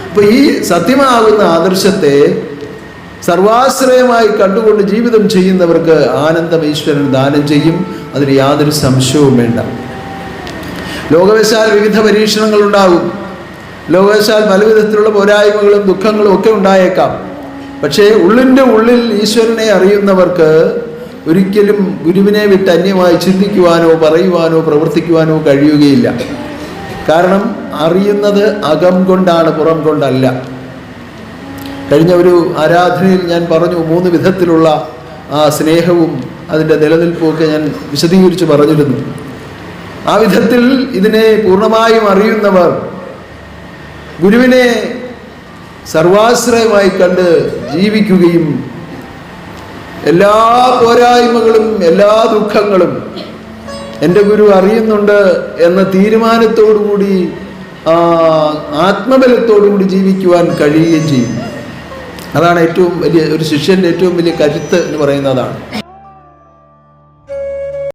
അപ്പോൾ ഈ സത്യമാകുന്ന ആദർശത്തെ സർവാശ്രയമായി കണ്ടുകൊണ്ട് ജീവിതം ചെയ്യുന്നവർക്ക് ആനന്ദം ഈശ്വരൻ ദാനം ചെയ്യും. അതിന് യാതൊരു സംശയവും വേണ്ട. ലോകവശാൽ വിവിധ പരീക്ഷണങ്ങൾ ഉണ്ടാകും. ലോകവശാൽ പലവിധത്തിലുള്ള പോരായ്മകളും ദുഃഖങ്ങളും ഒക്കെ ഉണ്ടായേക്കാം. പക്ഷേ ഉള്ളിൻ്റെ ഉള്ളിൽ ഈശ്വരനെ അറിയുന്നവർക്ക് ഒരിക്കലും ഗുരുവിനെ വിട്ട് അന്യമായി ചിന്തിക്കുവാനോ പറയുവാനോ പ്രവർത്തിക്കുവാനോ കഴിയുകയില്ല. കാരണം അറിയുന്നത് അകം കൊണ്ടാണ്, പുറം കൊണ്ടല്ല. കഴിഞ്ഞ ഒരു ആരാധനയിൽ ഞാൻ പറഞ്ഞു, 3 വിധത്തിലുള്ള ആ സ്നേഹവും അതിൻ്റെ നിലനിൽപ്പുമൊക്കെ ഞാൻ വിശദീകരിച്ച് പറഞ്ഞിരുന്നു. ആ വിധത്തിൽ ഇതിനെ പൂർണ്ണമായും അറിയുന്നവർ ഗുരുവിനെ സർവാശ്രയമായി കണ്ട് ജീവിക്കുകയും എല്ലാ പോരായ്മകളും എല്ലാ ദുഃഖങ്ങളും എൻ്റെ ഗുരു അറിയുന്നുണ്ട് എന്ന തീരുമാനത്തോടുകൂടി ആത്മബലത്തോടുകൂടി ജീവിക്കുവാൻ കഴിയുകയും ചെയ്യും. അതാണ് ഏറ്റവും വലിയ ഒരു ശിഷ്യൻ്റെ ഏറ്റവും വലിയ കരുത്ത് എന്ന് പറയുന്നതാണ്.